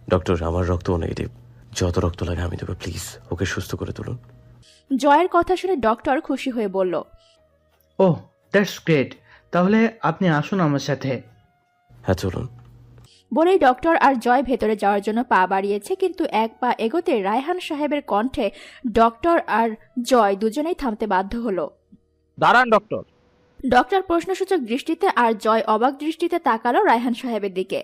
Doctor, আমার রক্তও negative. যত রক্ত লাগে আমি দেবো, প্লিজ ওকে সুস্থ করে তুলুন। জয়ের কথা শুনে ডক্টর খুশি হয়ে বলল, ওহ, দ্যাটস গ্রেট। তাহলে আপনি আসুন আমার সাথে। হ্যাঁ চলুন। বলেই ডক্টর আর জয় ভেতরে যাওয়ার জন্য পা বাড়িয়েছে, কিন্তু এক পা এগোতে রায়হান সাহেবের কণ্ঠে ডক্টর আর জয় দুজনেই থামতে বাধ্য হলো। দাঁড়ান ডক্টর। ডক্টর প্রশ্নসূচক দৃষ্টিতে আর জয় অবাক দৃষ্টিতে তাকালো রায়হান সাহেবের দিকে।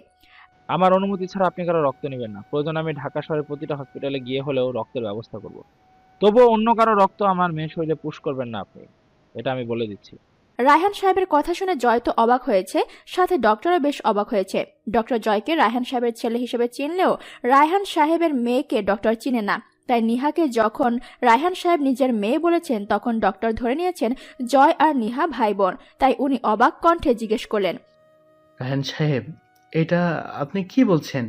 আমার অনুমতি ছাড়া আপনি কারো রক্ত নেবেন না। প্রয়োজন আমি ঢাকা শহরের প্রতিটা হসপিটালে গিয়ে হলেও রক্তের ব্যবস্থা করব। তবুও অন্য কারো রক্ত আমার মেয়ে শরীরে পুশ করবেন না আপনি, এটা আমি বলে দিচ্ছি। রায়হান সাহেবের কথা শুনে জয় তো অবাক হয়েছে, সাথে ডক্টরও বেশ অবাক হয়েছে। ডক্টর জয়কে রায়হান সাহেবের ছেলে হিসেবে চিনলেও রায়হান সাহেবের মেয়েকে ডক্টর চিনে না। তাই নিহাকে যখন রায়হান সাহেব নিজের মেয়ে বলেছেন, তখন ডক্টর ধরে নিয়েছেন জয় আর নিহা ভাই বোন। তাই উনি অবাক কণ্ঠে জিজ্ঞেস করলেন, রায়হান সাহেব, এটা আপনি কি বলছেন?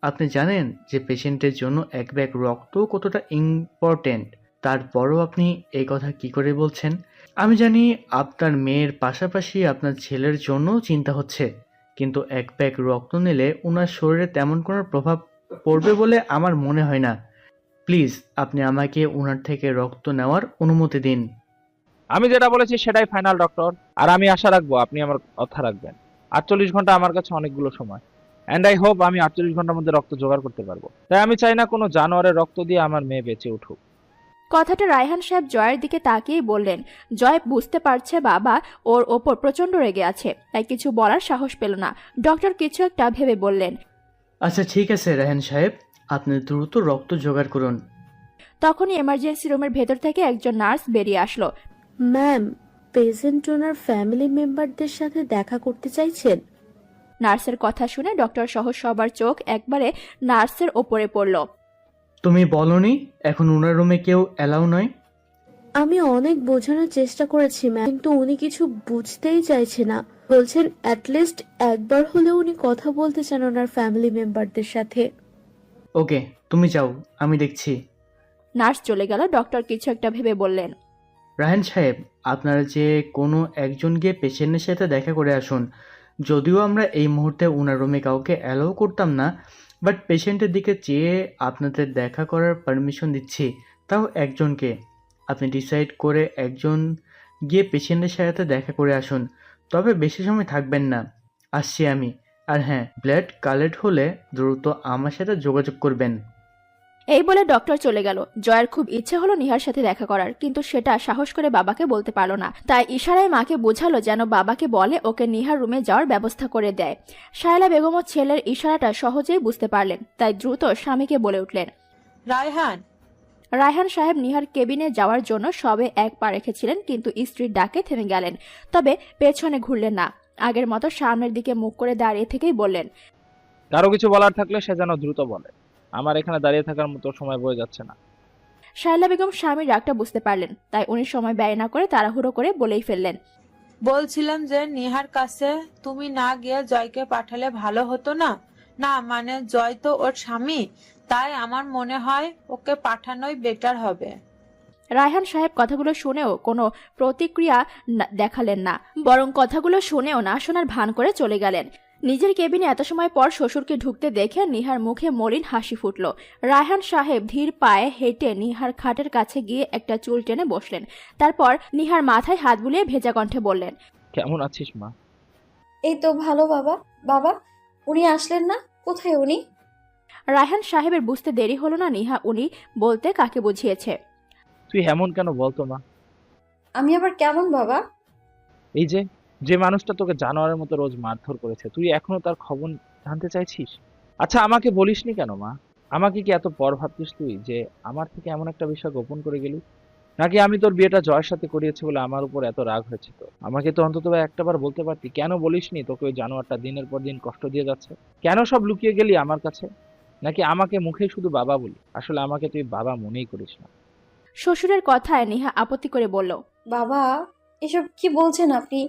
আপনি জানেন যে পেশেন্টের জন্য এক ব্যাগ রক্ত কতটা ইম্পর্টেন্ট, তারপরও আপনি এই কথা কি করে বলছেন? আমি জানি আপনার মেয়ের পাশাপাশি আপনার ছেলের জন্যও চিন্তা হচ্ছে, কিন্তু এক ব্যাগ রক্ত নিলে ওনার শরীরে তেমন কোনো প্রভাব পড়বে বলে আমার মনে হয় না। প্লিজ আপনি আমাকে ওনার থেকে রক্ত নেওয়ার অনুমতি দিন। আমি যেটা বলেছি সেটাই ফাইনাল ডক্টর, আর আমি আশা রাখবো আপনি আমার কথা রাখবেন। 48 ঘন্টা আমার কাছে অনেকগুলো সময়, অ্যান্ড আই হোপ আমি 48 ঘন্টার মধ্যে রক্ত জোগাড় করতে পারবো। তাই আমি চাই না কোনো জানোয়ারের রক্ত দিয়ে আমার মেয়ে বেঁচে উঠুক। কথাটা রায়হান সাহেব জয়ের দিকে তাকিয়েই বললেন। জয় বুঝতে পারছে বাবা ওর ওপর প্রচন্ড রেগে আছে, তাই কিছু বলার সাহস পেল না। ডক্টর কিছু একটা ভেবে বললেন, আচ্ছা ঠিক আছে রায়হান সাহেব, আপনি দ্রুত রক্ত জোগাড় করুন। তখনই এমার্জেন্সি রুমের ভেতর থেকে একজন নার্স বেরিয়ে আসলো। ম্যাম, পেশেন্ট ওনার ফ্যামিলি মেম্বারদের সাথে দেখা করতে চাইছেন। নার্সের কথা শুনে ডক্টর সহ সবার চোখ একবারে নার্সের ওপরে পড়ল। তুমি বলনি এখন ওনার রুমে কেউ অ্যালাউ নয়? আমি অনেক বোঝানোর চেষ্টা করেছি ম্যাম, কিন্তু উনি কিছু বুঝতেই চাইছে না। বলছেন অ্যাটলিস্ট একবার হলেও উনি কথা বলতে চান ওনার ফ্যামিলি মেম্বারদের সাথে। ওকে, তুমি যাও, আমি দেখছি। নার্স চলে গেল। ডক্টর কিছু একটা ভেবে বললেন, রায়হান সাহেব, আপনারা যে কোনো একজন গিয়ে পেশেন্টের সাথে দেখা করে আসুন। যদিও আমরা এই মুহূর্তে ওনার রুমে কাউকে অ্যালাউ করতাম না, বাট পেশেন্টের দিকে চেয়ে আপনাদের দেখা করার পারমিশন দিচ্ছি, তাও একজনকে। আপনি ডিসাইড করে একজন গিয়ে পেশেন্টের সাথে দেখা করে আসুন, তবে বেশি সময় থাকবেন না। আসছি আমি। আর হ্যাঁ, ব্লাড কালেক্ট হলে দ্রুত আমার সাথে যোগাযোগ করবেন। এই বলে ডক্টর চলে গেল। জয়ের খুব ইচ্ছে হলো নিহার সাথে দেখা করার, কিন্তু সেটা সাহস করে বাবাকে বলতে পারল না। তাই ইশারায় মাকে বোঝালো যেন বাবাকে বলে ওকে নিহার রুমে যাওয়ার ব্যবস্থা করে দেয়। শায়লা বেগমও ছেলের ইশারাটা সহজেই বুঝতে পারলেন, তাই দ্রুত স্বামীকে বলে উঠলেন, রায়হান। রায়হান সাহেব নিহার কেবিনে যাওয়ার জন্য সবে এক পা রেখেছিলেন, কিন্তু স্ত্রীর ডাকে থেমে গেলেন। তবে পেছনে ঘুরলেন না, আগের মতো সামনের দিকে মুখ করে দাঁড়িয়ে থেকেই বললেন, কারো কিছু বলার থাকলে সে যেন দ্রুত বলে, আমার এখানে দাঁড়িয়ে থাকার মতো সময় বয়ে যাচ্ছে না। শায়লা বেগম স্বামীর রাগটা বুঝতে পারলেন, তাই উনি সময় ব্যয় না করে তাড়াহুড়ো করে বলেই ফেললেন, বলছিলাম যে নিহার কাছে তুমি না গিয়ে জয়কে পাঠালে ভালো হতো না? না মানে জয় তো ওর স্বামী, তাই আমার মনে হয় ওকে পাঠানোই বেটার হবে। রায়হান সাহেব কথাগুলো শুনেও কোনো প্রতিক্রিয়া দেখালেন না, বরং কথাগুলো শুনেও না শোনার ভান করে চলে গেলেন। নিজের কেবিনে এত সময় পর শ্বশুরকে ঢুকতে দেখে নিহার মুখে মলিন হাসি ফুটল। রায়হান সাহেব ধীর পায়ে হেঁটে নিহার খাটের কাছে গিয়ে একটা চুল টেনে বসলেন। তারপর নিহার মাথায় হাত বুলিয়ে ভেজা কণ্ঠে বললেন, কেমন আছিস মা? এই তো ভালো বাবা। বাবা, উনি আসলেন না? কোথায় উনি? রায়হান সাহেবের বুঝতে দেরি হলো না নিহা উনি বলতে কাকে বুঝিয়েছে। তুই এমন কেন বলতো মা? আমি আবার কেমন বাবা? এই যে যে মানুষটা তোকে জানোয়ারের মতো রোজ মারধর করেছে, তুই এখনো তার খবর জানতে চাইছিস? আচ্ছা আমাকে বলিসনি কেন মা? আমাকে কি এত পর ভাবতিস তুই যে আমার থেকে এমন একটা বিষয় গোপন করে গেলি? নাকি আমি তোর বিয়েটা জয়ের সাথে করিয়েছি বলে আমার উপর এত রাগ হয়েছে? তো আমাকে তো অন্তত একটাবার বলতে পারতি। কেন বলিসনি তোকে ওই জানোয়ারটা দিনের পর দিন কষ্ট দিয়ে যাচ্ছে? কেন সব লুকিয়ে গেলি আমার কাছে? নাকি আমাকে মুখে শুধু বাবা বলি, আসলে আমাকে তুই বাবা মনেই করিস না? শ্বশুরের কথায় নিহা আপত্তি করে বলল, বাবা, এসব কি বলছেন আপনি?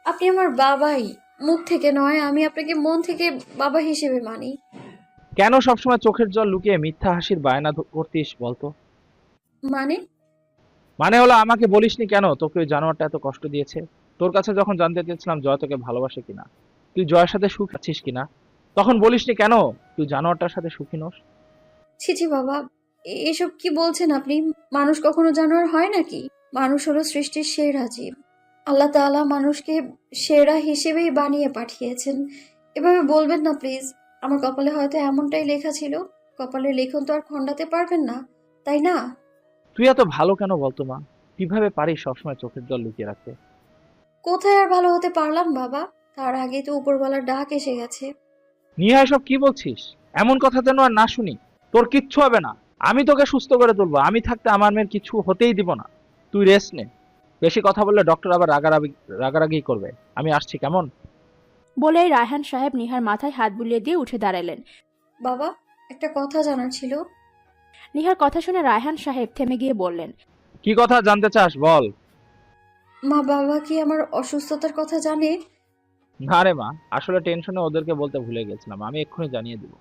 আপনি আমার বাবাই, মুখ থেকে নয়, আমি আপনাকে মন থেকে বাবা হিসেবে মানি। কেন সবসময় চোখের জল লুকিয়ে মিথ্যা হাসির বায়না করতিস বলতো? মানে? মানে হলো আমাকে বলিসনি কেন তোকে ওই জানোয়ারটা এত কষ্ট দিয়েছে? তোর কাছে যখন জানতে চেয়েছিলাম জয় তোকে ভালোবাসে কিনা, তুই জয়ের সাথে সুখ আছিস কিনা, তখন বলিসনি কেন তুই জানোয়ারটার সাথে সুখী নোস? ছি ছি বাবা, এসব কি বলছেন আপনি? মানুষ কখনো জানোয়ার হয় নাকি? মানুষ হলো সৃষ্টির সেরা জীব। আল্লাহ তাআলা মানুষকে সেরা হিসেবেই বানিয়ে পাঠিয়েছেন। এভাবে বলবেন না প্লিজ। আমার কপালে হয়তো এমনটাই লেখা ছিল। কপালের লেখন তো আর খণ্ডাতে পারবেন না, তাই না? তুই এত ভালো কেন বলতো মা? কিভাবে পারিস সবসময় চোখের জল লুকিয়ে রাখতে? কোথায় আর ভালো হতে পারলাম বাবা? তার আগেই তো উপরওয়ালার ডাক এসে গেছে। নিহা, এসব কি বলছিস? এমন কথা যেন আর না শুনি। তোর কিচ্ছু হবে না, আমি তোকে সুস্থ করে তুলবো। আমি থাকতে আমার মেয়ের কিছু হতেই দিব না। তুই রেস্ট নে। বেশি কথা বললে ডক্টর আবার রাগারাগি করবে। আমি আসছি, কেমন? বলেই রায়হান সাহেব নিহার মাথায় হাত বুলিয়ে দিয়ে উঠে দাঁড়ালেন। বাবা, একটা কথা জানার ছিল। নিহার কথা শুনে রায়হান সাহেব থেমে গিয়ে বললেন, কি কথা জানতে চাস, বল। মা বাবা কি আমার অসুস্থতার কথা জানে? না রে মা, আসলে টেনশনে ওদেরকে বলতে ভুলে গেছিলাম। আমি এক্ষুনি জানিয়ে দিব।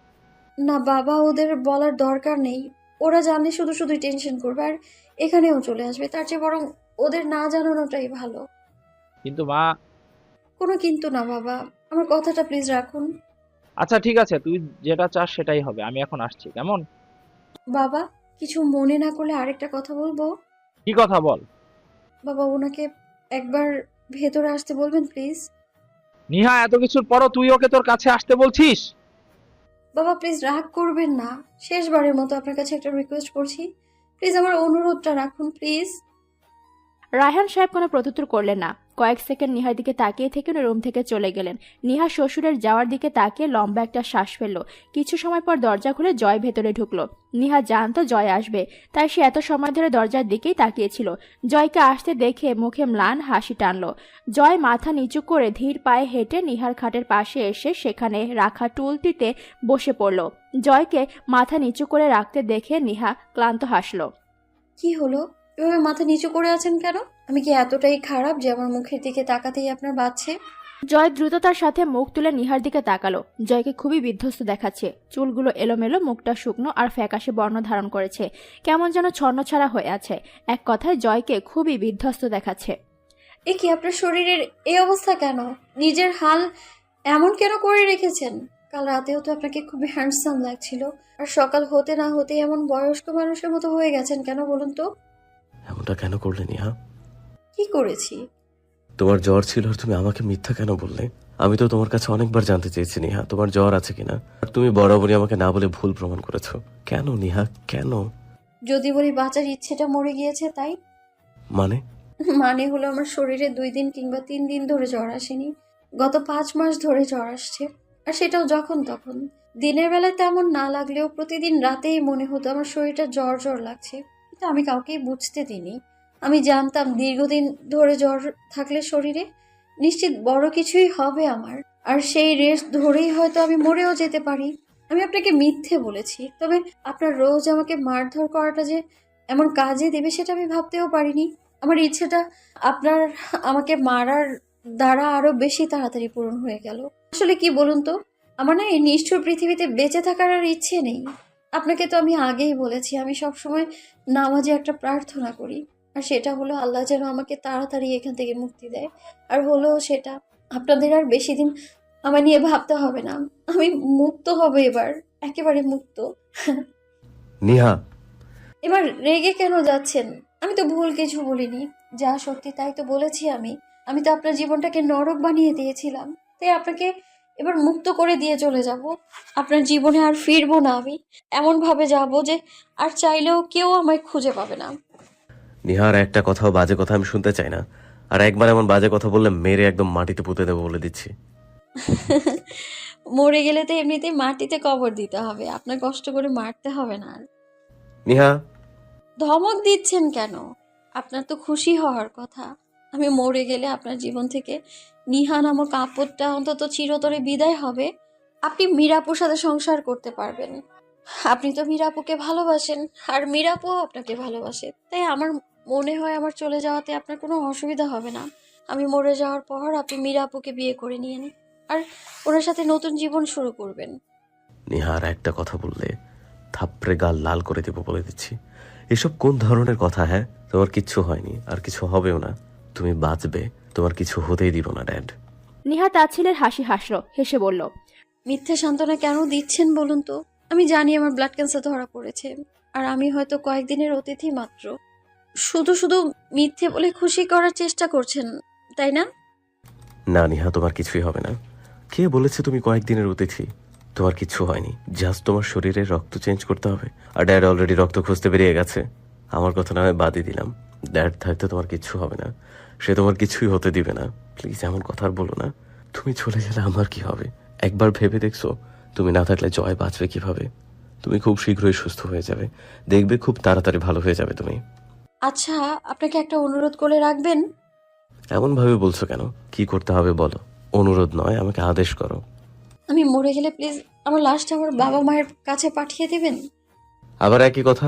না বাবা, ওদের বলার দরকার নেই। ওরা জানলে শুধু শুধুই টেনশন করবে আর এখানেও চলে আসবে। তার চেয়ে বরং ওদের না জানানোটাই ভালো। কিন্তু মা। কোনো কিন্তু না বাবা, আমার কথাটা প্লিজ রাখুন। আচ্ছা ঠিক আছে, তুই যেটা চাস সেটাই হবে। আমি এখন আসছি, কেমন? বাবা, কিছু মনে না করলে আরেকটা কথা বলবো। কি কথা বল। বাবা, ওনাকে একবার ভেতরে আসতে বলবেন প্লিজ। নিহা, এত কিছুর পরও তুই ওকে তোর কাছে আসতে বলছিস? বাবা প্লিজ রাগ করবেন না। শেষবারের মতো আপনার কাছে একটা রিকোয়েস্ট করছি, প্লিজ আমার অনুরোধটা রাখুন প্লিজ। রায়হান সাহেব কোনো প্রত্যুত্তর করলেন না। কয়েক সেকেন্ড নিহার দিকে তাকিয়ে থেকে উনি রুম থেকে চলে গেলেন। নিহা শ্বশুরের যাওয়ার দিকে তাকিয়ে লম্বা একটা শ্বাস ফেলল। কিছু সময় পর দরজা খুলে জয় ভেতরে ঢুকলো। নিহা জানতো জয় আসবে, তাই সে এত সময় ধরে দরজার দিকেই তাকিয়েছিল। জয়কে আসতে দেখে মুখে ম্লান হাসি টানলো। জয় মাথা নিচু করে ধীর পায়ে হেঁটে নিহার খাটের পাশে এসে সেখানে রাখা টুলটিতে বসে পড়ল। জয়কে মাথা নিচু করে রাখতে দেখে নিহা ক্লান্ত হাসল। কি হলো, এভাবে মাথা নিচু করে আছেন কেন? আমি কি এতটাই খারাপ যে আমার মুখের দিকে তাকাতেই আপনার বাজছে? জয় দ্রুততার সাথে মুখ তুলে নিহার দিকে তাকালো। জয়কে খুবই বিধ্বস্ত দেখাচ্ছে। চুলগুলো এলোমেলো, মুখটা শুকনো আর ফ্যাকাশে বর্ণ ধারণ করেছে। কেমন যেন ছন্নছাড়া হয়ে আছে। এক কথায় জয়কে খুবই বিধ্বস্ত দেখাচ্ছে। এ কি, আপনার শরীরের এই অবস্থা কেন? নিজের হাল এমন কেন করে রেখেছেন? কাল রাতেও তো আপনাকে খুবই হ্যান্ডসাম লাগছিল, আর সকাল হতে না হতে এমন বয়স্ক মানুষের মতো হয়ে গেছেন কেন বলুন তো? এমনটা কেন করলে নিহা? কি করেছি? তোমার জ্বর ছিল আর তুমি আমাকে মিথ্যা কেন বললে? আমি তো তোমার কাছে অনেকবার জানতে চেয়েছি নিহা তোমার জ্বর আছে কিনা, আর তুমি বরাবরই আমাকে না বলে ভুল প্রমাণ করেছো। কেন নিহা, কেন? যদি বলি বাঁচার ইচ্ছেটা মরে গিয়েছে তাই। মানে? মানে হলো আমার শরীরে 2 দিন কিংবা 3 দিন ধরে জ্বর আসেনি, গত 5 মাস ধরে জ্বর আসছে। আর সেটাও যখন তখন। দিনের বেলায় তেমন না লাগলেও প্রতিদিন রাতেই মনে হতো আমার শরীরটা জ্বর জ্বর লাগছে, কিন্তু আমি কাউকেই বুঝতে দিইনি। আমি জানতাম দীর্ঘদিন ধরে জ্বর থাকলে শরীরে নিশ্চিত বড় কিছুই হবে আমার, আর সেই রেস্ট ধরেই হয়তো আমি মরেও যেতে পারি। আমি আপনাকে মিথ্যে বলেছি, তবে আপনার রোজ আমাকে মারধর করাটা যে এমন কাজে দেবে সেটা আমি ভাবতেও পারিনি। আমার ইচ্ছেটা আপনার আমাকে মারার দ্বারা আরো বেশি তাড়াতাড়ি পূরণ হয়ে গেল। আসলে কি বলুন তো, আমার না এই নিষ্ঠুর পৃথিবীতে বেঁচে থাকার আর ইচ্ছে নেই। আপনাকে তো আমি আগেই বলেছি আমি সবসময় নামাজে একটা প্রার্থনা করি, আর সেটা হলো আল্লাহ যেন আমাকে তাড়াতাড়ি এখান থেকে মুক্তি দেয়। আর হলো সেটা, আপনাদের আর বেশি দিন আমার নিয়ে ভাবতে হবে না। আমি মুক্ত হব এবার, একেবারে মুক্ত। নিহা, এবার রেগে কেন যাচ্ছেন? আমি তো ভুল কিছু বলিনি, যা সত্যি তাই তো বলেছি। আমি তো আপনার জীবনটাকে নরক বানিয়ে দিয়েছিলাম, তাই আপনাকে এবার মুক্ত করে দিয়ে চলে যাব। আপনার জীবনে আর ফিরবো না। আমি এমন ভাবে যাব যে আর চাইলেও কেউ আমায় খুঁজে পাবে না। নিহার একটা কথাও বাজে কথা আমি শুনতে চাই না। আর একবার এমন বাজে কথা বললে মেরে একদম মাটিতে পুঁতে দেবো বলে দিচ্ছি। মরে গেলে তো এমনিতেই মাটিতে কবর দিতে হবে, আপনার কষ্ট করে মারতে হবে না আর। নিহা, ধমক দিচ্ছেন কেন? আপনার তো খুশি হওয়ার কথা। আমি মরে গেলে আপনার জীবন থেকে নিহা নামক আপদটা অন্তত চিরতরে বিদায় হবে। আপনি মীরাপুর সাথে সংসার করতে পারবেন। আপনি তো মীরাপুকে ভালোবাসেন, আর মীরাপুও আপনাকে ভালোবাসে। তাই আমার মনে হয় আমার চলে যাওয়াতে আপনার কোনো অসুবিধা হবে না। আমি মরে যাওয়ার পর আপনি মীরাপুকে বিয়ে করে নিয়ে নিন, আর ওনার সাথে নতুন জীবন শুরু করবেন। নিহার একটা কথা বললে থাপড়ে গাল লাল করে দেবো বলে দিচ্ছি। এসব কোন ধরনের কথা? হ্যাঁ, তোমার কিচ্ছু হয়নি, আর কিছু হবেও না। তুমি বাঁচবে, তোমার কিছু হতেই দিব না ড্যাড। নিহা তাচ্ছিলের হাসি হাসল, হেসে বলল, মিথ্যে সান্ত্বনা কেন দিচ্ছেন বলুন তো? আমি জানি আমার ব্লাড ক্যান্সার ধরা পড়েছে, আর আমি হয়তো কয়েকদিনের অতিথি মাত্র। শুধু শুধু মিথ্যে বলে খুশি করার চেষ্টা করছেন, তাই না? না নিহা, তোমার কিছুই হবে না। কে বলেছে তুমি কয়েকদিনের অতিথি? তোমার কিছু হয়নি, জাস্ট তোমার শরীরে রক্ত চেঞ্জ করতে হবে। আর ড্যাড অলরেডি রক্ত খুঁজতে বেরিয়ে গেছে। আমার কথা না হয় বাদই দিলাম, ড্যাড থাকতে তোমার কিচ্ছু হবে না। সে তোমার কিছুই হতে দিবে না। প্লিজ এমন কথা আর বলো না। তুমি চলে গেলে আমার কি হবে? একবার ভেবে দেখছো তুমি না থাকলে জয় বাঁচবে কিভাবে? তুমি খুব শীঘ্রই সুস্থ হয়ে যাবে, দেখবে খুব তাড়াতাড়ি ভালো হয়ে যাবে তুমি। আচ্ছা, আপনাকে একটা অনুরোধ করে রাখবেন? এমন ভাবে বলছো কেন? কি করতে হবে বলো। অনুরোধ নয়, আমাকে আদেশ করো। আমি মরে গেলে প্লিজ আমার লাশটা আমার বাবা মায়ের কাছে পাঠিয়ে দেবেন। আবার একই কথা?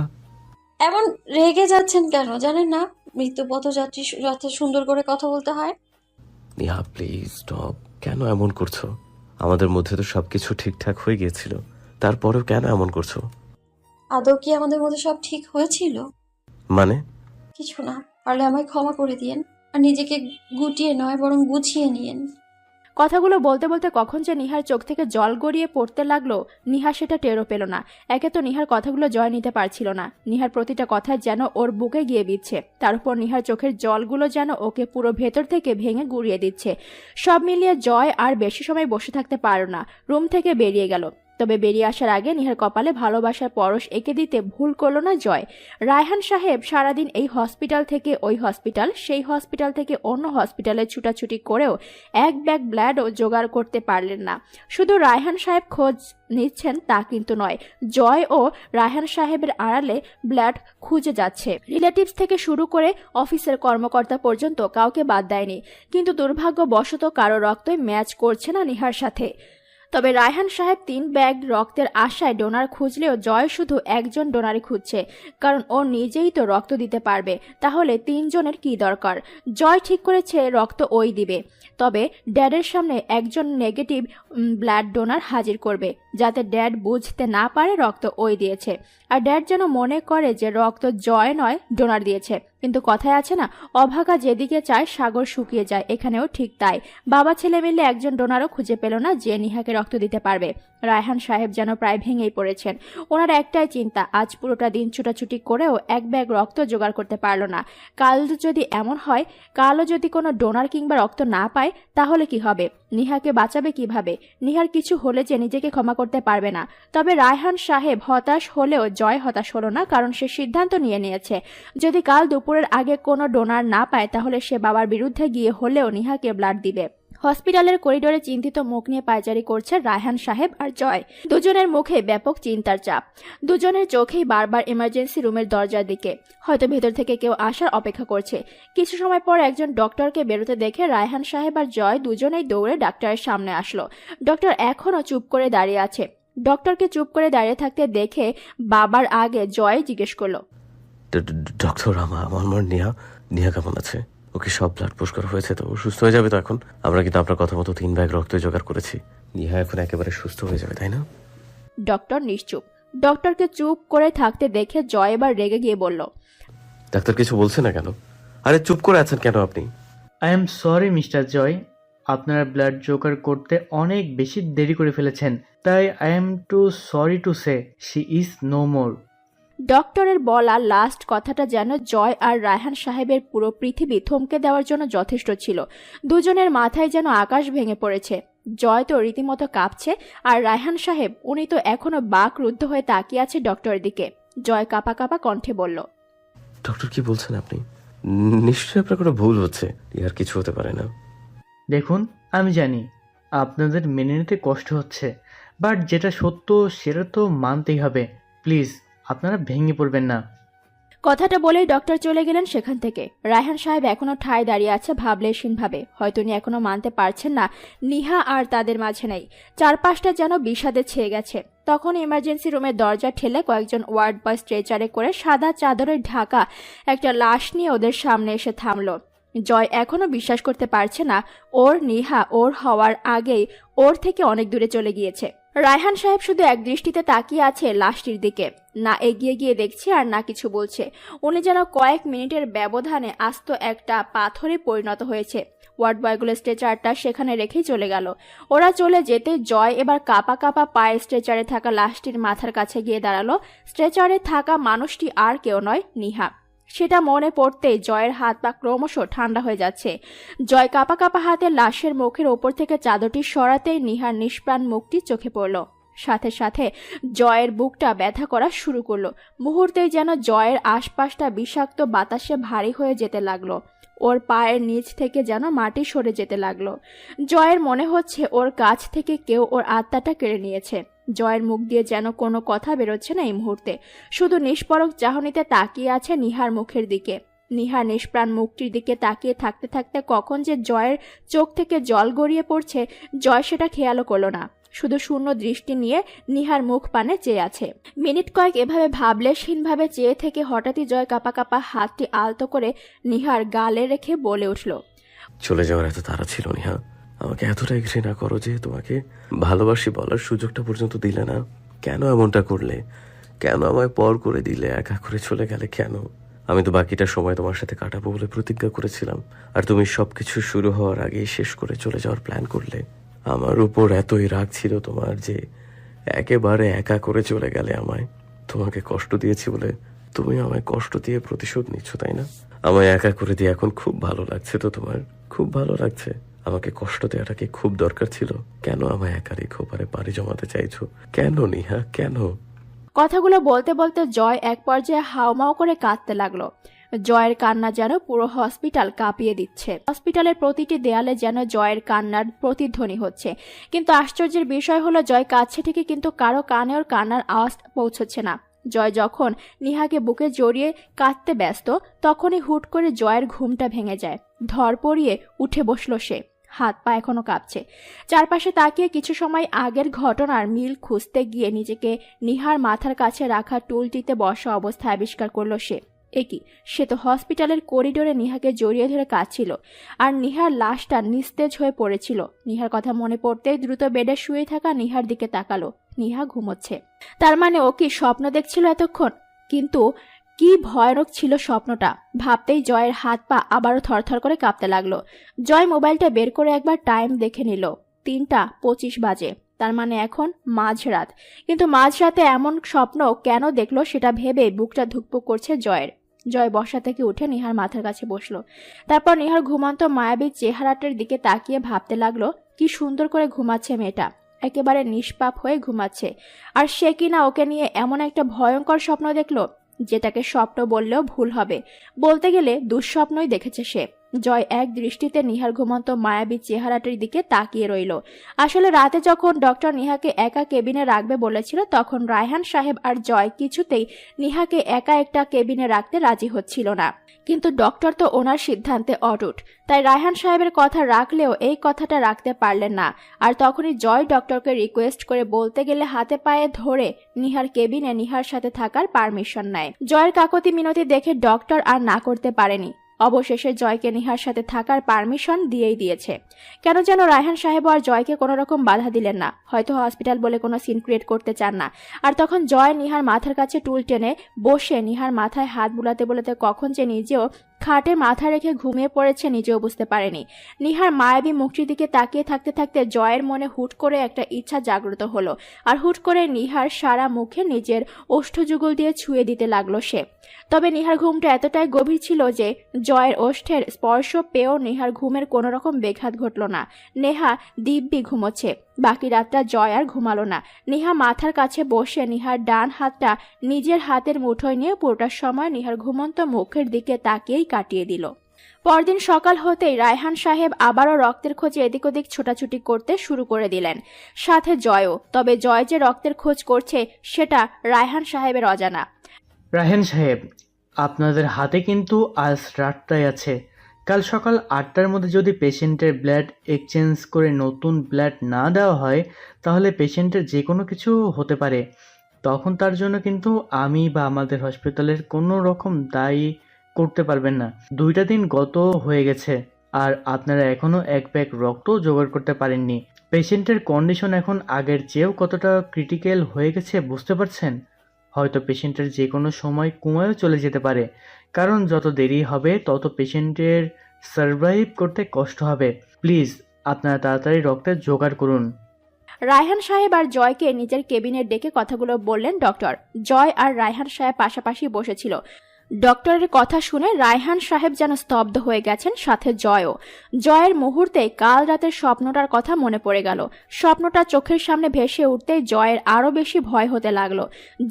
এমন রেগে যাচ্ছেন কেন? জানেন না মৃত্যু পথযাত্রী যাতে সুন্দর করে কথা বলতে হয়? Niha please stop. কেন এমন করছো? আমাদের মধ্যে তো সবকিছু ঠিকঠাক হয়ে গিয়েছিল, তারপরেও কেন এমন করছো? আদৌ কি আমাদের মধ্যে সব ঠিক হয়েছিল? মানে? কিছু না, পারলে আমায় ক্ষমা করে দিয়েন, আর নিজেকে গুটিয়ে নয় বরং গুছিয়ে নিয়েন। কথাগুলো বলতে বলতে কখন যে নিহার চোখ থেকে জল গড়িয়ে পড়তে লাগলো, নিহা সেটা টেরও পেল না। একে তো নিহার কথাগুলো জয় নিতে পারছিল না, নিহার প্রতিটা কথা যেন ওর বুকে গিয়ে বিচ্ছে। তার উপর নিহার চোখের জলগুলো যেন ওকে পুরো ভেতর থেকে ভেঙে গুড়িয়ে দিচ্ছে। সব মিলিয়ে জয় আর বেশি সময় বসে থাকতে পারল না, রুম থেকে বেরিয়ে গেল। তবে বেরিয়ে আসার আগে নিহার কপালে ভালোবাসার পরশ এঁকে দিতে ভুল করলো না জয়। রায়হান সাহেব সারাদিন এই হসপিটাল থেকে ওই হসপিটাল, সেই হসপিটাল থেকে অন্য হসপিটালে ছুটাছুটি করেও এক ব্যাগ ব্লাডও জোগাড় করতে পারলেন না। শুধু রায়হান সাহেব খোঁজ নিচ্ছেন তা কিন্তু নয়, জয় ও রায়হান সাহেবের আড়ালে ব্লাড খুঁজে যাচ্ছে। রিলেটিভস থেকে শুরু করে অফিসের কর্মকর্তা পর্যন্ত কাউকে বাদ দেয়নি, কিন্তু দুর্ভাগ্যবশত কারো রক্তই ম্যাচ করছে না নিহার সাথে। তবে রায়হান সাহেব 3 ব্যাগ রক্তের আশায় ডোনার খুঁজলেও জয় শুধু একজন ডোনারই খুঁজছে, কারণ ও নিজেই তো রক্ত দিতে পারবে। তাহলে 3 জনের কি দরকার? জয় ঠিক করেছে রক্ত ওই দিবে, তবে ড্যাডের সামনে একজন নেগেটিভ ব্লাড ডোনার হাজির করবে, যাতে ড্যাড বুঝতে না পারে রক্ত ওই দিয়েছে, আর ড্যাড যেন মনে করে যে রক্ত জয় নয় ডোনার দিয়েছে। কিন্তু কথায় আছে না, অভাগা যেদিকে চায় সাগর শুকিয়ে যায়, এখানেও ঠিক তাই। বাবা ছেলে মিলে একজন ডোনারও খুঁজে পেল না যে নিহাকে রক্ত দিতে পারবে। রায়হান সাহেব যেন প্রায় ভেঙেই পড়েছেন। ওনার একটাই চিন্তা, আজ পুরোটা দিন ছুটাছুটি করেও এক ব্যাগ রক্ত জোগাড় করতে পারল না। কাল যদি এমন হয়, কালও যদি কোনো ডোনার কিংবা রক্ত না পায়, তাহলে কি হবে? নিহাকে বাঁচাবে কিভাবে? নিহার কিছু হলে যে নিজেকে ক্ষমা করতে পারবে না। তবে রায়হান সাহেব হতাশ হলেও জয় হতাশ হলো না, কারণ সে সিদ্ধান্ত নিয়েছে যদি কাল দুপুরের আগে কোনো ডোনার না পায়, তাহলে সে বাবার বিরুদ্ধে গিয়ে হলেও নিহাকে ব্লাড দিবে। হসপিটালের করিডোরে চিন্তিত মুখ নিয়ে পায়চারি করছে রায়হান সাহেব আর জয়। দুজনের মুখে ব্যাপক চিন্তার চাপ, দুজনের চোখেই বারবার ইমার্জেন্সি রুমের দরজার দিকে, হয়তো ভেতর থেকে কেউ আসার অপেক্ষা করছে। কিছু সময় পর একজন ডক্টরকে বেরোতে দেখে রায়হান সাহেব আর জয় দুজনেই দৌড়ে ডাক্তারের সামনে আসলো। ডক্টর এখনো চুপ করে দাঁড়িয়ে আছে। ডক্টরকে চুপ করে দাঁড়িয়ে থাকতে দেখে বাবার আগে জয় জিজ্ঞেস করলো, ডক্টর, আমার নিহা কেমন আছে? ওকে সব ব্লাড পুশ করা হয়েছে তো? ও সুস্থ হয়ে যাবে তো এখন? আমরা কিন্তু আপনার কথা মতো 3 ব্যাগ রক্ত জোগাড় করেছি। নিহা এখন একেবারে সুস্থ হয়ে যাবে, তাই না? ডক্টর নিশ্চুপ। ডক্টরকে চুপ করে থাকতে দেখে জয় এবার রেগে গিয়ে বলল, ডাক্তার কিছু বলছে না কেন? আরে চুপ করে আছেন কেন আপনি? আই এম সরি মিস্টার জয়, আপনারা ব্লাড জোগাড় করতে অনেক বেশি দেরি করে ফেলেছেন, তাই I am too sorry to say she is no more. ডক্টরের বলা লাস্ট কথাটা যেন জয় আর রায়হান সাহেবের পুরো পৃথিবী থমকে দেওয়ার জন্য যথেষ্ট ছিল। দুজনের মাথায় যেন আকাশ ভেঙে পড়েছে। জয় তো রীতিমতো কাঁপছে, আর রায়হান সাহেব উনি তো এখনো বাকরুদ্ধ হয়ে তাকিয়ে আছে ডক্টরের দিকে। জয় কাঁপা কাঁপা কণ্ঠে বলল, ডক্টর কি বলছেন আপনি? নিশ্চয়ই আপনার কোনো ভুল হচ্ছে, আর কিছু হতে পারে না। দেখুন, আমি জানি আপনাদের মেনে নিতে কষ্ট হচ্ছে, বাট যেটা সত্য সেটা তো মানতেই হবে। প্লিজ আপনারা ভেঙে পড়বেন না। কথাটা বলেই ডক্টর চলে গেলেন সেখান থেকে। রায়হান সাহেব এখনো ঠায় দাঁড়িয়ে আছে ভাবলেশীন ভাবে। হয়তো উনি এখনো মানতে পারছেন না নিহা আর তাদের মাঝে নেই। চারপাশটা যেন বিষাদে ছেয়ে গেছে। তখন ইমার্জেন্সি রুমের দরজা ঠেলে কয়েকজন ওয়ার্ড বয় স্ট্রেচারে করে সাদা চাদরে ঢাকা একটা লাশ নিয়ে ওদের সামনে এসে থামলো। জয় এখনো বিশ্বাস করতে পারছে না ওর নিহা ওর হওয়ার আগেই ওর থেকে অনেক দূরে চলে গিয়েছে। রায়হান সাহেব শুধু এক দৃষ্টিতে তাকিয়ে আছে লাশটির দিকে, না এগিয়ে গিয়ে দেখছে আর না কিছু বলছে। উনি যেন কয়েক মিনিটের ব্যবধানে আস্ত একটা পাথরে পরিণত হয়েছে। ওয়ার্ড বয়গুলো স্ট্রেচারটা সেখানে রেখেই চলে গেল। ওরা চলে যেতে জয় এবার কাঁপা কাঁপা পায়ে স্ট্রেচারে থাকা লাশটির মাথার কাছে গিয়ে দাঁড়ালো। স্ট্রেচারে থাকা মানুষটি আর কেউ নয়, নিহা। সেটা মনে পড়তেই জয়ের হাত পা ক্রমশ ঠান্ডা হয়ে যাচ্ছে। জয় কাঁপা কাঁপা হাতে লাশের মুখের ওপর থেকে চাদরটি সরাতেই নিহার নিষ্প্রাণ মুখটি চোখে পড়ল। সাথে সাথে জয়ের বুকটা ব্যথা করা শুরু করলো। মুহূর্তেই যেন জয়ের আশপাশটা বিষাক্ত বাতাসে ভারী হয়ে যেতে লাগলো। ওর পায়ের নিচ থেকে যেন মাটি সরে যেতে লাগলো। জয়ের মনে হচ্ছে ওর কাছ থেকে কেউ ওর আত্মাটা কেড়ে নিয়েছে। জয়ের মুখ দিয়ে যেন কোনো কথা বেরোচ্ছে না এই মুহূর্তে, শুধু নিষ্পরক চাহনিতে তাকিয়ে আছে নিহার মুখের দিকে। নিহার নিষ্প্রাণ মুখটির দিকে তাকিয়ে থাকতে থাকতে কখন যে জয়ের চোখ থেকে জল গড়িয়ে পড়ছে, জয় সেটা খেয়ালও করলো না। শুধু শূন্য দৃষ্টি নিয়ে নিহার মুখ পানে চেয়ে আছে। মিনিট কয়েক এভাবে ভাবলেশহীনভাবে চেয়ে থেকে হঠাৎই জয় কাঁপা কাঁপা হাতটি আলতো করে নিহার গালে রেখে বলে উঠল, চলে যাওয়ার এত তাড়া ছিল নিহা? আমাকে এতটাই ঘৃণা করো যে তোমাকে ভালোবাসি বলার সুযোগটা পর্যন্ত দিলে না? কেন এমনটা করলে? কেন আমায় পর করে দিলে? একা করে চলে গেলে কেন? আমি তো বাকিটা সময় তোমার সাথে কাটাবো বলে প্রতিজ্ঞা করেছিলাম, আর তুমি সবকিছু শুরু হওয়ার আগেই শেষ করে চলে যাওয়ার প্ল্যান করলে। আমার উপর এতই রাগ ছিল তোমার যে একেবারে একা করে চলে গেলে আমায়। তোমাকে কষ্ট দিয়েছি বলে তুমি আমায় কষ্ট দিয়ে প্রতিশোধ নিচ্ছ, তাই না? আমায় একা করে দিয়ে এখন খুব ভালো লাগছে তো তোমার? খুব ভালো লাগছে? আমাকে কষ্ট দেওয়াটা কি খুব দরকার ছিল? কেন আমায় একা রেখো পারে পাড়ি জমাতে চাইছো? কেন নিহা, কেন? কথাগুলো বলতে বলতে জয় এক পর্যায়ে হাউমাউ করে কাঁদতে লাগলো। জয়ের কান্না যেন পুরো হসপিটাল কাঁপিয়ে দিচ্ছে। হসপিটালের প্রতিটি দেয়ালে যেন জয়ের কান্নার প্রতিধ্বনি হচ্ছে। কিন্তু আশ্চর্যের বিষয় হলো জয় কাঁদছে ঠিকই, কিন্তু কারো কানে ওর কান্নার আওয়াজ পৌঁছচ্ছে না। জয় যখন নিহাকে বুকে জড়িয়ে কাঁদতে ব্যস্ত, তখনই হুট করে জয়ের ঘুমটা ভেঙে যায়। ধর পড়িয়ে উঠে বসলো সে, হাত পা এখনো কাঁপছে। চারপাশে তাকিয়ে কিছু সময় আগের ঘটনার মিল খুঁজতে গিয়ে নিজেকে নিহার মাথার কাছে রাখা টুলটিতে বসা অবস্থায় আবিষ্কার করলো সে। একই, সে তো হসপিটালের করিডোরে নিহাকে জড়িয়ে ধরে কাঁদছিল, আর নিহার লাশটা নিস্তেজ হয়ে পড়েছিল। নিহার কথা মনে পড়তেই দ্রুত বেডে শুয়ে থাকা নিহার দিকে তাকালো। নিহা ঘুমোচ্ছে। তার মানে ও কি স্বপ্ন দেখছিল এতক্ষণ? কিন্তু কি ভয়ানক ছিল স্বপ্নটা! ভাবতেই জয়ের হাত পা আবারও থরথর করে কাঁপতে লাগলো। জয় মোবাইলটা বের করে একবার টাইম দেখে নিল। 3:25 বাজে। তার মানে এখন মাঝরাত। কিন্তু মাঝরাতে এমন স্বপ্ন কেন দেখলো সেটা ভেবে বুকটা ধুকপুক করছে জয়ের। জয় বসা থেকে উঠে নিহার মাথার কাছে বসলো। তারপর নিহার ঘুমান্ত মায়াবী চেহারাটার দিকে তাকিয়ে ভাবতে লাগলো, কি সুন্দর করে ঘুমাচ্ছে মেয়েটা, একেবারে নিষ্পাপ হয়ে ঘুমাচ্ছে। আর সে কিনা ওকে নিয়ে এমন একটা ভয়ঙ্কর স্বপ্ন দেখলো, যেটাকে স্বপ্ন বললেও ভুল হবে। বলতে গেলে দুঃস্বপ্নই দেখেছে সে। জয় এক দৃষ্টিতে নিহার ঘুমন্ত মায়াবী চেহারাটির দিকে তাকিয়ে রইল। আসলে রাতে যখন ডক্টর নিহাকে একা কেবিনে রাখবে বলেছিল, তখন রায়হান সাহেব আর জয় কিছুতেই নিহাকে একা একটা কেবিনে রাখতে রাজি হচ্ছিল না। কিন্তু ডক্টর তো ওনার সিদ্ধান্তে অটুট, তাই রায়হান সাহেবের কথা রাখলেও এই কথাটা রাখতে পারলেন না। আর তখনই জয় ডক্টরকে রিকোয়েস্ট করে, বলতে গেলে হাতে পায়ে ধরে নিহার কেবিনে নিহার সাথে থাকার পারমিশন নেয়। জয়ের কাকতি মিনতি দেখে ডক্টর আর না করতে পারেনি। অবশেষে জয়কে নিহার সাথে থাকার পারমিশন দিয়েই দিয়েছে। কেন যেন রায়হান সাহেব আর জয়কে কোনো রকম বাধা দিলেন না। হয়তো হসপিটাল বলে কোনো সিন ক্রিয়েট করতে চান না। আর তখন জয় নিহার মাথার কাছে টুল টেনে বসে নিহার মাথায় হাত বুলাতে বুলাতে কখন যে নিজেও খাটে মাথা রেখে ঘুমিয়ে পড়েছে নিজেও বুঝতে পারেনি। নিহার মায়াবী মুখটির দিকে তাকিয়ে থাকতে থাকতে জয়ের মনে হুট করে একটা ইচ্ছা জাগ্রত হলো। আর হুট করে নিহার সারা মুখে নিজের ওষ্ঠযুগল দিয়ে ছুঁয়ে দিতে লাগলো সে। তবে নিহার ঘুমটা এতটাই গভীর ছিল যে জয়ের ওষ্ঠের স্পর্শ পেয়েও নিহার ঘুমের কোনো রকম বেঘাত ঘটল না। নেহা দিব্যি ঘুমোচ্ছে। বাকি রাতটা জয় আর ঘুমালো না। নিহা মাথার কাছে বসে নিহার ডান হাতটা নিজের হাতের মুঠোয় নিয়ে পুরোটা সময় নিহার ঘুমন্ত মুখের দিকে তাকিয়েই কাটিয়ে দিল। পরদিন সকাল হতেই রায়হান সাহেব আবারও রক্তের খোঁজে এদিক ওদিক ছোটাছুটি করতে শুরু করে দিলেন, সাথে জয়ও। তবে জয় যে রক্তের খোঁজ করছে সেটা রায়হান সাহেবের অজানা। রায়হান সাহেব, আপনাদের হাতে কিন্তু আজ রাতটাই আছে। কাল সকাল 8টার মধ্যে যদি পেশেন্টের ব্লাড এক্সচেঞ্জ করে নতুন ব্লাড না দেওয়া হয়, তাহলে পেশেন্টের যে কোনো কিছু হতে পারে। তখন তার জন্য কিন্তু আমি বা আমাদের হসপিটালের কোনো রকম দায়ী করতে পারবেন না। 2টা দিন গত হয়ে গেছে, আর আপনারা এখনো এক ব্যাগ রক্ত জোগাড় করতে পারেননি। পেশেন্টের কন্ডিশন এখন আগের চেয়েও কতটা ক্রিটিক্যাল হয়ে গেছে বুঝতে পারছেন? হয়তো পেশেন্টের যে কোনো সময় কোমায়ও চলে যেতে পারে, কারণ যত দেরি হবে তত পেশেন্টের সার্ভাইভ করতে কষ্ট হবে। প্লিজ আপনারা তাড়াতাড়ি রক্তের জোগাড় করুন। রায়হান সাহেব আর জয়কে নিজের কেবিনে ডেকে কথাগুলো বললেন ডক্টর। জয় আর রায়হান সাহেব পাশাপাশি বসেছিল। ডক্টরের কথা শুনে রায়হান সাহেব যেন স্তব্ধ হয়ে গেছেন, সাথে জয়ও। জয়ের মুহূর্তে কাল রাতের স্বপ্নটার কথা মনে পড়ে গেল। স্বপ্নটা চোখের সামনে ভেসে উঠতেই জয়ের আরো বেশি ভয় হতে লাগলো।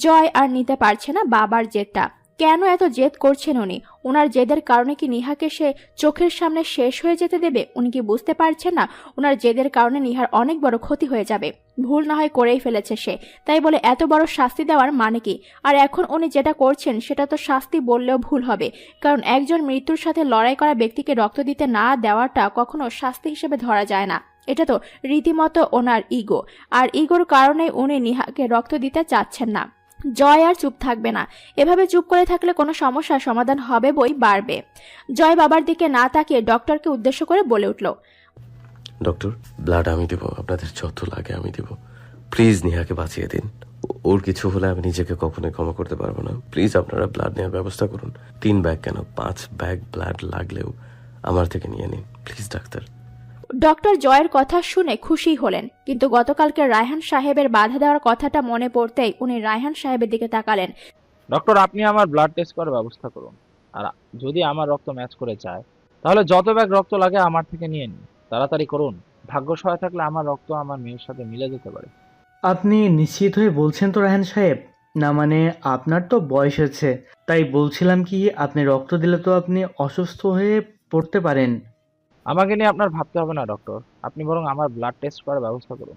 জয় আর নিতে পারছে না বাবার জেদটা। কেন এত জেদ করছেন উনি? ওনার জেদের কারণে কি নিহাকে সে চোখের সামনে শেষ হয়ে যেতে দেবে? উনি কি বুঝতে পারছেন না ওনার জেদের কারণে নিহার অনেক বড় ক্ষতি হয়ে যাবে? ভুল না হয় করেই ফেলেছে সে, তাই বলে এত বড় শাস্তি দেওয়ার মানে কি? আর এখন উনি যেটা করছেন সেটা তো শাস্তি বললেও ভুল হবে, কারণ একজন মৃত্যুর সাথে লড়াই করা ব্যক্তিকে রক্ত দিতে না দেওয়াটা কখনো শাস্তি হিসেবে ধরা যায় না। এটা তো রীতিমতো ওনার ইগো, আর ইগোর কারণে উনি নিহাকে রক্ত দিতে চাচ্ছেন না। জয় আর চুপ থাকবে না। এভাবে চুপ করে থাকলে কোনো সমস্যার সমাধান হবে বই বাড়বে। জয় বাবার দিকে না তাকিয়ে ডক্টরকে উদ্দেশ্য করে বলে উঠল, ডক্টর, ব্লাড আমি দেব, আপনাদের যত লাগে আমি দেব। প্লিজ নিহাকে বাঁচিয়ে দিন। ওর কিছু হলে আমি নিজেকে কখনোই ক্ষমা করতে পারবো না। প্লিজ আপনারা ব্লাড নেওয়ার ব্যবস্থা করুন। 3 ব্যাগ কেন, 5 ব্যাগ ব্লাড লাগলেও আমার থেকে নিয়ে নিন প্লিজ ডাক্তার। ডক্টর জয়ের কথা শুনে খুশি হলেন, কিন্তু গতকালকে রায়হান সাহেবের বাধা দেওয়ার কথাটা মনে পড়তেই উনি রায়হান সাহেবের দিকে তাকালেন। ডক্টর, আপনি আমার ব্লাড টেস্ট করার ব্যবস্থা করুন। আর যদি আমার রক্ত ম্যাচ করে যায় তাহলে যত ব্যাগ রক্ত লাগে আমার থেকে নিয়ে নিন। তাড়াতাড়ি করুন। ভাগ্য সহায় থাকলে আমার রক্ত আমার মেয়ের সাথে মিলে যেতে পারে। আপনি নিশ্চিত হয়ে বলছেন তো রায়হান সাহেব? না মানে আপনার তো বয়স হয়েছে, তাই বলছিলাম কি আপনি রক্ত দিলে তো আপনি অসুস্থ হয়ে পড়তে পারেন। আমাকে নিয়ে আপনার ভাবতে হবে না ডক্টর, আপনি বরং আমার ব্লাড টেস্ট করার ব্যবস্থা করুন।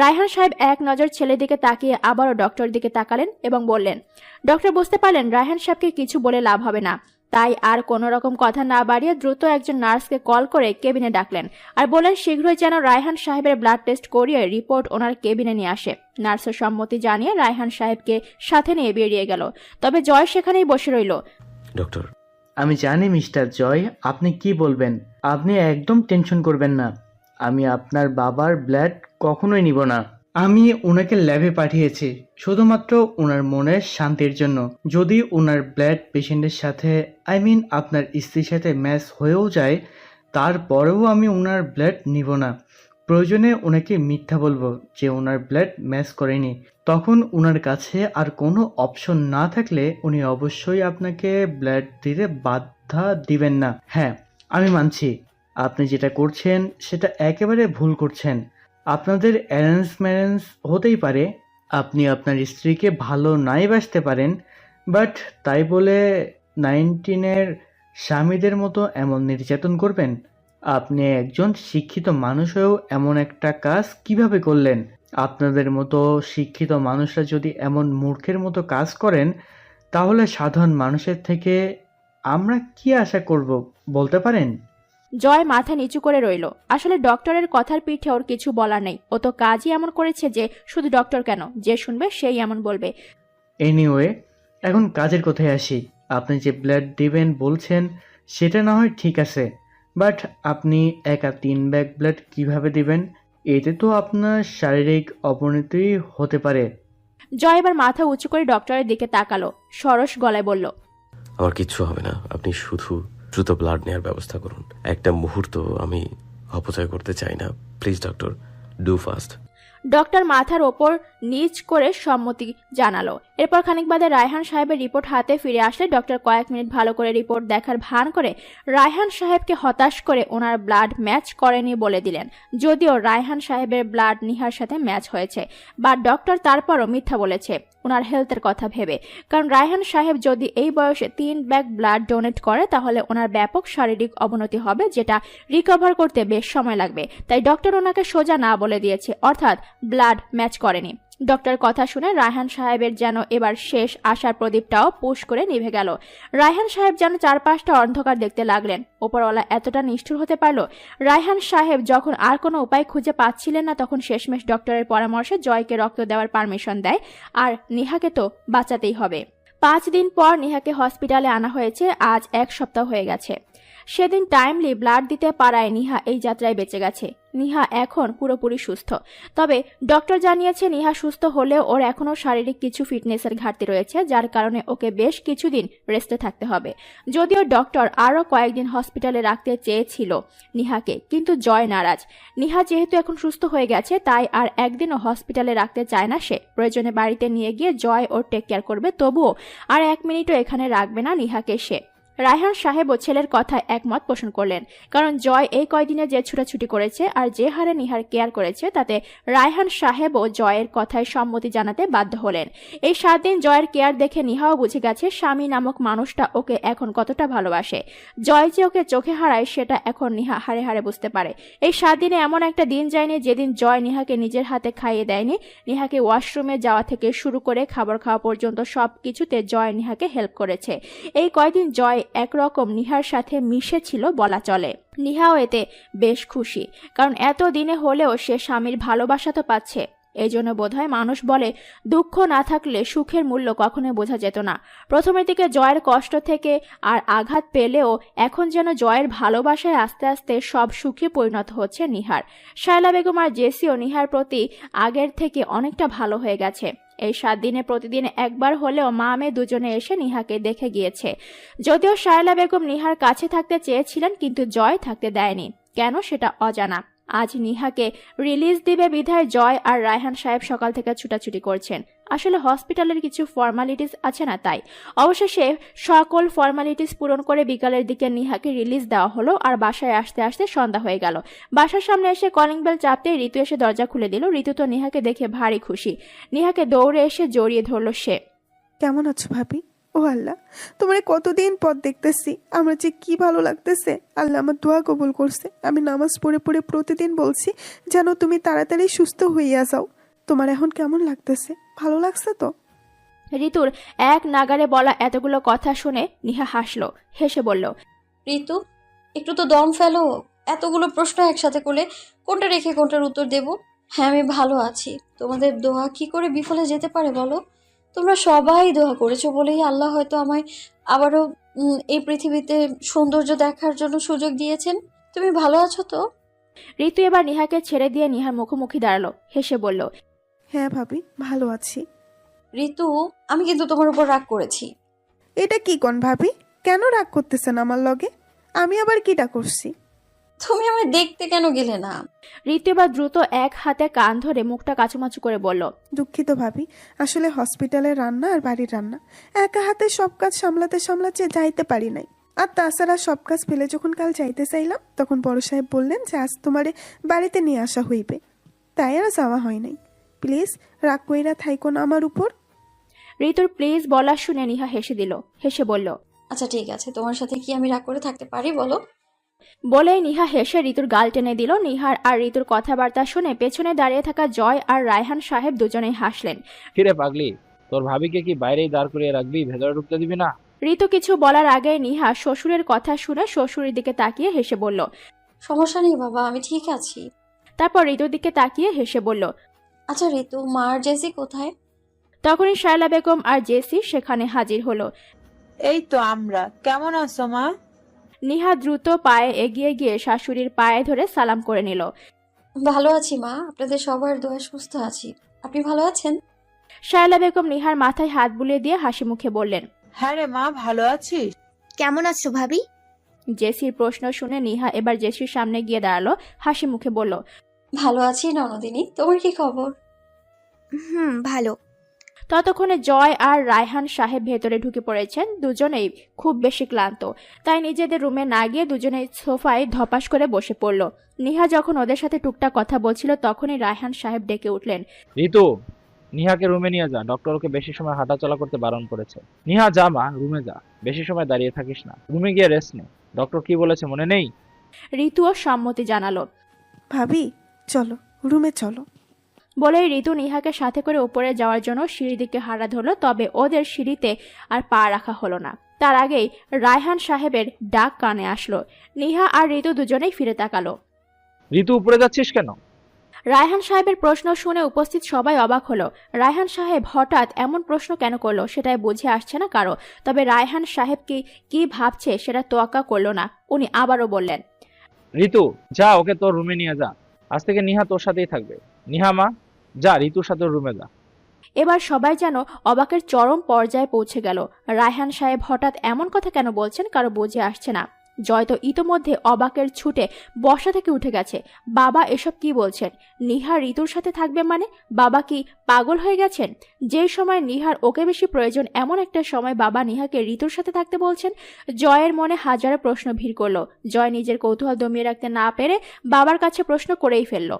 রায়হান সাহেব এক নজর ছেলের দিকে তাকিয়ে আবারও ডক্টর দিকে তাকালেন এবং বললেন। ডক্টর বুঝতে পারলেন রায়হান সাহেবকে কিছু বলে লাভ হবে না, তাই আর কোনো রকম কথা না বাড়িয়ে দ্রুত একজন নার্সকে কল করে কেবিনে ডাকলেন আর বললেন শীঘ্রই যেন রায়হান সাহেবের ব্লাড টেস্ট করিয়ে রিপোর্ট ওনার কেবিনে নিয়ে আসে। নার্সের সম্মতি জানিয়ে রায়হান সাহেবকে সাথে নিয়ে বেরিয়ে গেল। তবে জয় সেখানেই বসে রইল। ডক্টর, আমি জানি মিস্টার জয় আপনি কি বলবেন। আপনি একদম টেনশন করবেন না। আমি আপনার বাবার ব্লাড কখনোই নিব না। আমি ওনাকে ল্যাবে পাঠিয়েছি শুধুমাত্র ওনার মনের শান্তির জন্য। যদি ওনার ব্লাড পেশেন্টের সাথে আপনার স্ত্রীর সাথে ম্যাচ হয়েও যায়, তারপরেও আমি ওনার ব্লাড নিব না। প্রয়োজনে ওনাকে মিথ্যা বলবো যে ওনার ব্লাড ম্যাচ করেনি। তখন ওনার কাছে আর কোনো অপশন না থাকলে উনি অবশ্যই আপনাকে ব্লাড দিতে বাধা দিবেন না। হ্যাঁ, আমি মানছি আপনি যেটা করছেন সেটা একেবারে ভুল করছেন। আপনাদের অ্যারেঞ্জ ম্যারেঞ্জ হতেই পারে, আপনি আপনার স্ত্রীকে ভালো নাই বাসতে পারেন, বাট তাই বলে 19 স্বামীদের মতো এমন নির্যাতন করবেন? আপনি একজন শিক্ষিত মানুষ হয়েও এমন একটা কাজ কিভাবে করলেন? আপনাদের মতো শিক্ষিত মানুষরা যদি এমন মূর্খের মতো কাজ করেন, তাহলে সাধারণ মানুষের থেকে আমরা কি আশা করব বলতে পারেন? জয় মাথা নিচু করে রইল। আসলে ডক্টরের কথার পিঠে ওর কিছু বলার নেই। ও তো কাজই এমন করেছে যে শুধু ডক্টর কেন, যে শুনবে সেই এমন বলবে। এনিওয়ে, এখন কাজের কথায় আসি। আপনি যে ব্লাড দিবেন বলছেন সেটা না হয় ঠিক আছে, বাট আপনি একা 3 ব্যাগ ব্লাড কিভাবে দিবেন? এতে তো আপনার শারীরিক অবনতি হতে পারে। জয় এবার মাথা উঁচু করে ডক্টরের দিকে তাকালো, সরস গলায় বলল, আমার কিচ্ছু হবে না। আপনি শুধু দ্রুত ব্লাড নেওয়ার ব্যবস্থা করুন। একটা মুহূর্ত আমি অপচয় করতে চাই না। Please doctor, do fast. Doctor মাথার ওপর নিচ করে সম্মতি জানালো। এরপর খানিক বাদে রায়হান সাহেবের রিপোর্ট হাতে ফিরে আসলে ডক্টর কয়েক মিনিট ভালো করে রিপোর্ট দেখার ভান করে রায়হান সাহেবকে হতাশ করে ওনার ব্লাড ম্যাচ করেনি বলে দিলেন। যদিও রায়হান সাহেবের ব্লাড নিহার সাথে ম্যাচ হয়েছে, বা ডক্টর তারপরও মিথ্যা বলেছে ওনার হেলথের কথা ভেবে। কারণ রায়হান সাহেব যদি এই বয়সে 3 ব্যাগ ব্লাড ডোনেট করে তাহলে ওনার ব্যাপক শারীরিক অবনতি হবে, যেটা রিকভার করতে বেশ সময় লাগবে। তাই ডক্টর ওনাকে সোজা না বলে দিয়েছে, অর্থাৎ ব্লাড ম্যাচ করেনি। ডক্টর কথা শুনে রায়হান সাহেবের যেন এবার শেষ আশার প্রদীপটাও পুশ করে নিভে গেল। রায়হান সাহেব যেন চারপাশটা অন্ধকার দেখতে লাগলেন। ওপরওয়ালা এতটা নিষ্ঠুর হতে পারল? রায়হান সাহেব যখন আর কোনো উপায় খুঁজে পাচ্ছিলেন না, তখন শেষমেশ ডক্টরের পরামর্শে জয়কে রক্ত দেওয়ার পারমিশন দেয়, আর নিহাকে তো বাঁচাতেই হবে। 5 দিন পর নিহাকে হসপিটালে আনা হয়েছে। আজ 1 সপ্তাহ হয়ে গেছে। সেদিন টাইমলি ব্লাড দিতে পারায় নিহা এই যাত্রায় বেঁচে গেছে। নিহা এখন পুরোপুরি সুস্থ। তবে ডক্টর জানিয়েছে নিহা সুস্থ হলেও ওর এখনও শারীরিক কিছু ফিটনেসের ঘাটতি রয়েছে, যার কারণে ওকে বেশ কিছুদিন রেস্টে থাকতে হবে। যদিও ডক্টর আরও কয়েকদিন হসপিটালে রাখতে চেয়েছিল নিহাকে, কিন্তু জয় নারাজ। নিহা যেহেতু এখন সুস্থ হয়ে গেছে, তাই আর একদিনও হসপিটালে রাখতে চায় না সে। প্রয়োজনে বাড়িতে নিয়ে গিয়ে জয় ওর টেক কেয়ার করবে, তবুও আর 1 মিনিটও এখানে রাখবে না নিহাকে সে। রায়হান সাহেবও ছেলের কথায় একমত পোষণ করলেন, কারণ জয় এই কয়দিনে যে ছুটাছুটি করেছে আর যে হারে নিহার কেয়ার করেছে, তাতে রায়হান সাহেবও জয়ের কথায় সম্মতি জানাতে বাধ্য হলেন। এই 7 দিন জয়ের কেয়ার দেখে নিহাও বুঝে গেছে স্বামী নামক মানুষটা ওকে এখন কতটা ভালোবাসে। জয় যে ওকে চোখে হারায় সেটা এখন নিহা হারে হারে বুঝতে পারে। এই 7 দিনে এমন একটা দিন যায়নি যেদিন জয় নিহাকে নিজের হাতে খাইয়ে দেয়নি। নিহাকে ওয়াশরুমে যাওয়া থেকে শুরু করে খাবার খাওয়া পর্যন্ত সবকিছুতে জয় নিহাকে হেল্প করেছে। এই কয়দিন জয় একরকম নিহার সাথে মিশে ছিল বলা চলে। নিহাও এতে বেশ খুশি, কারণ এত দিনে হলেও সে স্বামীর ভালোবাসা তো পাচ্ছে। এই জন্য বোধহয় মানুষ বলে, দুঃখ না থাকলে সুখের মূল্য কখনোই বোঝা যেত না। প্রথমের দিকে জয়ের কষ্ট থেকে আর আঘাত পেলেও এখন যেন জয়ের ভালোবাসায় আস্তে আস্তে সব সুখে পরিণত হচ্ছে নিহার। শায়লা বেগম আর জেসিও নিহার প্রতি আগের থেকে অনেকটা ভালো হয়ে গেছে। এই 7 দিনে প্রতিদিন একবার হলেও মা মেয়ে দুজনে এসে নিহাকে দেখে গিয়েছে। যদিও শায়লা বেগম নিহার কাছে থাকতে চেয়েছিলেন, কিন্তু জয় থাকতে দেয়নি। কেন সেটা অজানা। আজ নিহাকে রিলিজ দিবে বিধায় জয় আর রায়হান সাহেব সকাল থেকে ছুটাছুটি করছেন। আসলে হসপিটালের কিছু ফর্মালিটিস আছে না, তাই অবশেষে সকল ফর্মালিটিস পূরণ করে বিকালের দিকে নিহাকে রিলিজ দেওয়া হলো। আর বাসায় আসতে আসতে সন্ধ্যা হয়ে গেল। বাসার সামনে এসে কলিং বেল চাপতেই ঋতু এসে দরজা খুলে দিল। ঋতু তো নিহাকে দেখে ভারী খুশি। নিহাকে দৌড়ে এসে জড়িয়ে ধরল সে। কেমন আছো ভাবি? ও আল্লাহ, তোমার কতদিন পর দেখতেছি, আমার যে কি ভালো লাগতেছে। আল্লাহ আমার দোয়া কবুল করছে। আমি নামাজ পড়ে পড়ে প্রতিদিন বলছি যেন তুমি তাড়াতাড়ি সুস্থ হইয়া যাও। তোমার এখন কেমন লাগতেছে? ভালো লাগছে তো? ঋতুর এক নাগারে বলা এতগুলো কথা শুনে নিহা হাসলো, হেসে বলল, ঋতু, একটু তো দম ফেলো। এতগুলো প্রশ্ন একসাথে করলে কোনটা রেখে কোনটার উত্তর দেব? হ্যাঁ, আমি ভালো আছি। তোমাদের দোয়া কি করে বিফলে যেতে পারে বলো? তোমরা সবাই দোয়া করেছো বলেই আল্লাহ হয়তো আমায় আবারও এই পৃথিবীতে সৌন্দর্য দেখার জন্য সুযোগ দিয়েছেন। তুমি ভালো আছো তো? ঋতু এবার নিহাকে ছেড়ে দিয়ে নিহার মুখোমুখি দাঁড়ালো, হেসে বলল, হ্যাঁ ভাবি, ভালো আছি। ঋতু, আমি কিন্তু তোমার উপর রাগ করেছি। এটা কি কোন ভাবি? কেন রাগ করতেছেন আমার লগে? আমি আবার কিটা করছি? তুমি আমায় দেখতে কেন গেলে না? ঋতু এবার দ্রুত এক হাতে কান ধরে মুখটা কাচুমাচু করে বলল, দুঃখিত ভাবি, আসলে হসপিটালের রান্না আর বাড়ির রান্না একা হাতে সব কাজ সামলাতে সামলাতে যাইতে পারি নাই। আর তাছাড়া সব কাজ ফেলে যখন কাল যাইতে চাইলাম, তখন বড় সাহেব বললেন যে আজ তোমারে বাড়িতে নিয়ে আসা হইবে, তাই আর যাওয়া হয় নাই। প্লিজ রাগ কইরা থাইকো না আমার উপর। ঋতুর প্লিজ বলা শুনে নিহা হেসে দিল, হেসে বলল, আচ্ছা ঠিক আছে, তোমার সাথে কি আমি রাগ করে থাকতে পারি বলো? বলেই নিহা হেসে ঋতুর গাল টেনে দিল। নিহার আর ঋতুর কথাবার্তা শুনে পেছনে দাঁড়িয়ে থাকা জয় আর রায়হান সাহেব দুজনেই হাসলেন। কিরে পাগলি, তোর ভাবিকে কি বাইরেই দাঁড় করিয়ে রাখবি, ভেতরে ঢুকতে দিবি না? ঋতু কিছু বলার আগে নিহা শ্বশুরের কথা শুনে শ্বশুরের দিকে তাকিয়ে হেসে বলল। সমস্যা নেই বাবা, আমি ঠিক আছি। তারপর ঋতুর দিকে তাকিয়ে হেসে বলল, আচ্ছা ঋতু, মা আর জেসি কোথায়? তখনই শায়লা বেগম আর জেসি সেখানে হাজির হলো। এই তো আমরা। কেমন আছো মা? নিহা দ্রুত পায়ে এগিয়ে গিয়ে শাশুড়ির পায়ে ধরে সালাম করে নিল। ভালো আছি মা, আপনাদের সবার দোয়া সুস্থ আছি। আপনি ভালো আছেন? শায়লা বেগম নিহার মাথায় হাত বুলিয়ে দিয়ে হাসি মুখে বললেন, হ্যাঁ রে মা, ভালো আছিস? কেমন আছো ভাবি? জেসির প্রশ্ন শুনে নিহা এবার জেসির সামনে গিয়ে দাঁড়ালো, হাসি মুখে বলল, ভালো আছি ননদিনী, তোমার কি খবর? ভালো। ততক্ষণে জয় আর রায়হান সাহেব ভেতরে ঢুকে পড়েছেন। দুজনেই খুব বেশি ক্লান্ত, তাই নিজেদের রুমে না গিয়ে দুজনেই সোফায় ধপাস করে বসে পড়ল। নিহা যখন ওদের সাথে টুকটাক কথা বলছিল, তখনই রায়হান সাহেব ডেকে উঠলেন, ঋতু, নিহাকে রুমে নিয়ে যা, ডক্টর ওকে বেশি সময় হাঁটাচলা করতে বারণ করেছে। নিহা যা মা, রুমে যা, বেশি সময় দাঁড়িয়ে থাকিস না, রুমে গিয়ে রেস্ট নে। ডক্টর কি বলেছে মনে নেই? ঋতুও সম্মতি জানালো। ভাবি চলো, রুমে চলো। বলেই ঋতু নিহাকে সাথে করে উপরে যাওয়ার জন্য সিঁড়ির দিকে হাঁটা ধরল। তবে ওদের সিঁড়িতে আর পা রাখা হলো না। তার আগেই রায়হান সাহেবের ডাক কানে আসলো। নিহা আর ঋতু দুজনেই ফিরে তাকালো। ঋতু, উপরে যাচ্ছিস কেন? রায়হান সাহেবের প্রশ্ন শুনে উপস্থিত সবাই অবাক হলো। রায়হান সাহেব হঠাৎ এমন প্রশ্ন কেন করলো সেটাই বুঝে আসছে না কারো। তবে রায়হান সাহেব কি ভাবছে সেটা তোয়াক্কা করলো না। উনি আবারও বললেন, ঋতু, যা, ওকে তোর রুমে নিয়ে যা। আজ থেকে নিহা তোর সাথেই থাকবে। নিহা মা, যা ঋতুর সাথে রুমে যা। এবার সবাই যেন অবাকের চরম পর্যায়ে পৌঁছে গেল। রায়হান সাহেব হঠাৎ এমন কথা কেন বলছেন কারো বুঝে আসছে না। জয় তো ইতোমধ্যে অবাকের ছুটে বসা থেকে উঠে গেছে। বাবা এসব কি বলছেন? নিহা ঋতুর সাথে থাকবে মানে? বাবা কি পাগল হয়ে গেছেন? যে সময় নিহার ওকে বেশি প্রয়োজন এমন একটা সময় বাবা নিহাকে ঋতুর সাথে থাকতে বলছেন। জয়ের মনে হাজারো প্রশ্ন ভিড় করলো। জয় নিজের কৌতূহল দমিয়ে রাখতে না পেরে বাবার কাছে প্রশ্ন করেই ফেললো।